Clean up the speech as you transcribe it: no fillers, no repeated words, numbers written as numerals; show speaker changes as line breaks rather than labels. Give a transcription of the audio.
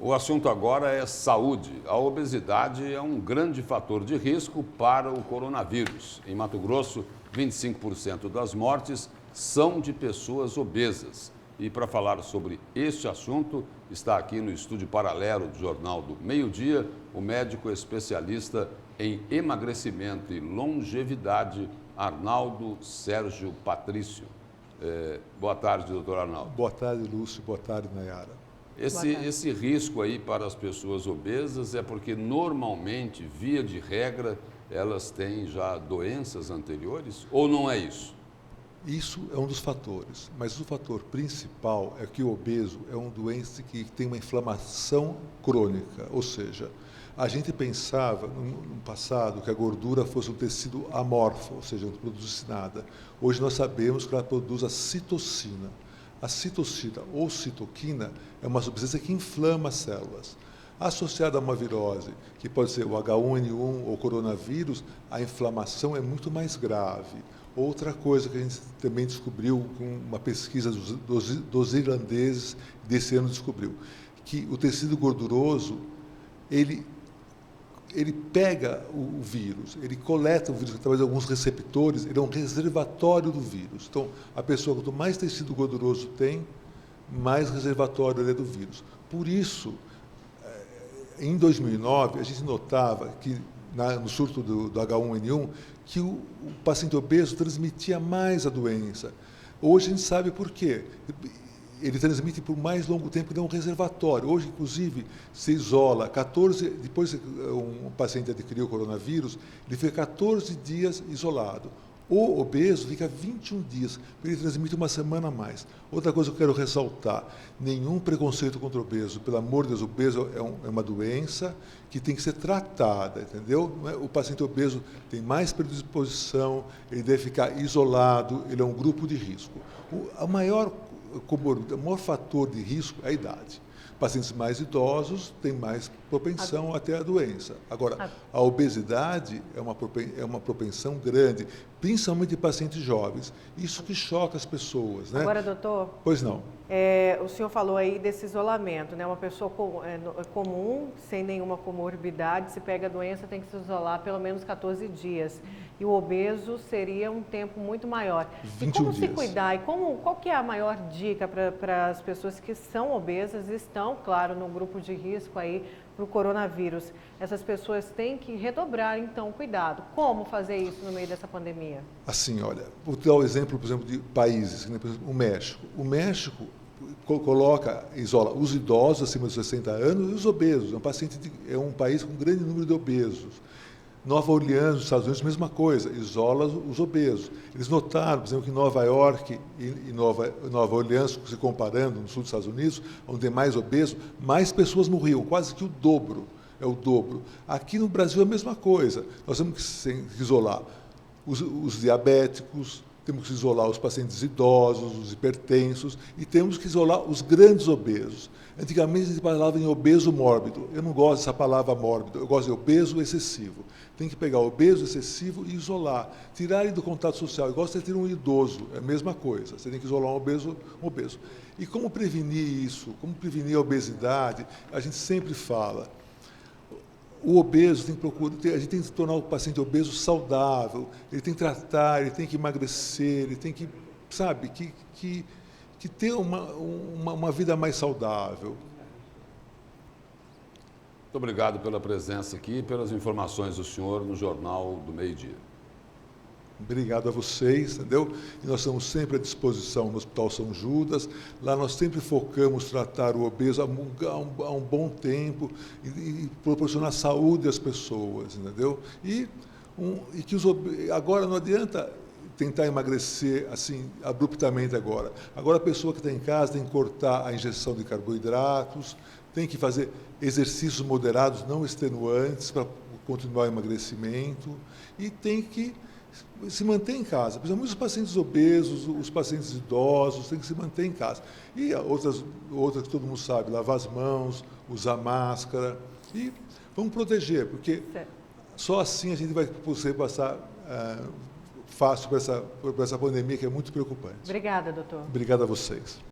O assunto agora é saúde. A obesidade é um grande fator de risco para o coronavírus. Em Mato Grosso, 25% das mortes são de pessoas obesas. E para falar sobre este assunto, está aqui no estúdio paralelo do Jornal do Meio-Dia, o médico especialista em emagrecimento e longevidade, Arnaldo Sérgio Patrício. Boa tarde, doutor Arnaldo.
Boa tarde, Lúcio. Boa tarde, Nayara.
Esse risco aí para as pessoas obesas é porque normalmente, via de regra, elas têm já doenças anteriores ou não é isso?
Isso é um dos fatores, mas o fator principal é que o obeso é um doente que tem uma inflamação crônica, ou seja, a gente pensava no passado que a gordura fosse um tecido amorfo, ou seja, não produzisse nada. Hoje nós sabemos que ela produz a citocina. A citocina ou citoquina é uma substância que inflama as células. Associada a uma virose, que pode ser o H1N1 ou coronavírus, a inflamação é muito mais grave. Outra coisa que a gente também descobriu com uma pesquisa dos irlandeses desse ano descobriu, que o tecido gorduroso, ele pega o vírus, ele coleta o vírus através de alguns receptores, ele é um reservatório do vírus. Então, a pessoa, quanto mais tecido gorduroso tem, mais reservatório ele é do vírus. Por isso, em 2009, a gente notava que, no surto do H1N1, que o paciente obeso transmitia mais a doença. Hoje a gente sabe por quê. Ele transmite por mais longo tempo, ele é um reservatório. Hoje, inclusive, se isola 14, depois que um paciente adquiriu o coronavírus, ele fica 14 dias isolado. O obeso fica 21 dias, ele transmite uma semana a mais. Outra coisa que eu quero ressaltar, nenhum preconceito contra o obeso. Pelo amor de Deus, o obeso é uma doença que tem que ser tratada, entendeu? O paciente obeso tem mais predisposição, ele deve ficar isolado, ele é um grupo de risco. O maior fator de risco é a idade. Pacientes mais idosos têm mais propensão até a doença. Agora, a obesidade é uma propensão grande, principalmente em pacientes jovens. Isso que choca as pessoas, né?
Agora, doutor...
Pois não.
O senhor falou aí desse isolamento, né? Uma pessoa comum, sem nenhuma comorbidade, se pega a doença, tem que se isolar pelo menos 14 dias. E o obeso seria um tempo muito maior.
21
e como
dias.
se cuidar? E qual que é a maior dica para as pessoas que são obesas e estão, claro, no grupo de risco aí para o coronavírus? Essas pessoas têm que redobrar, então, o cuidado. Como fazer isso no meio dessa pandemia?
Assim, olha, vou dar o exemplo, por exemplo, de países, por exemplo, o México. O México isola os idosos acima de 60 anos e os obesos. É um país com um grande número de obesos. Nova Orleans, nos Estados Unidos, mesma coisa, isola os obesos. Eles notaram, por exemplo, que em Nova York e Nova Orleans, se comparando no sul dos Estados Unidos, onde tem mais obesos, mais pessoas morriam, quase que o dobro. É o dobro. Aqui no Brasil é a mesma coisa. Nós temos que isolar os diabéticos, temos que isolar os pacientes idosos, os hipertensos, e temos que isolar os grandes obesos. Antigamente a gente falava em obeso mórbido. Eu não gosto dessa palavra mórbido, eu gosto de obeso excessivo. Tem que pegar o obeso excessivo e isolar, tirar ele do contato social. Igual você ter um idoso, é a mesma coisa. Você tem que isolar um obeso. E como prevenir isso? Como prevenir a obesidade? A gente sempre fala. O obeso a gente tem que tornar o paciente obeso saudável, ele tem que tratar, ele tem que emagrecer, ele tem que, sabe, que ter uma vida mais saudável.
Muito obrigado pela presença aqui e pelas informações do senhor no Jornal do Meio-Dia.
Obrigado a vocês, entendeu? E nós estamos sempre à disposição no Hospital São Judas. Lá nós sempre focamos tratar o obeso há um bom tempo e proporcionar saúde às pessoas, entendeu? Agora não adianta tentar emagrecer assim abruptamente agora. Agora a pessoa que está em casa tem que cortar a ingestão de carboidratos, tem que fazer exercícios moderados, não extenuantes, para continuar o emagrecimento e tem que se manter em casa. Por exemplo, os pacientes obesos, os pacientes idosos têm que se manter em casa. E outras que todo mundo sabe, lavar as mãos, usar máscara e vamos proteger, porque só assim a gente vai conseguir passar fácil por essa pandemia que é muito preocupante.
Obrigada, doutor.
Obrigado a vocês.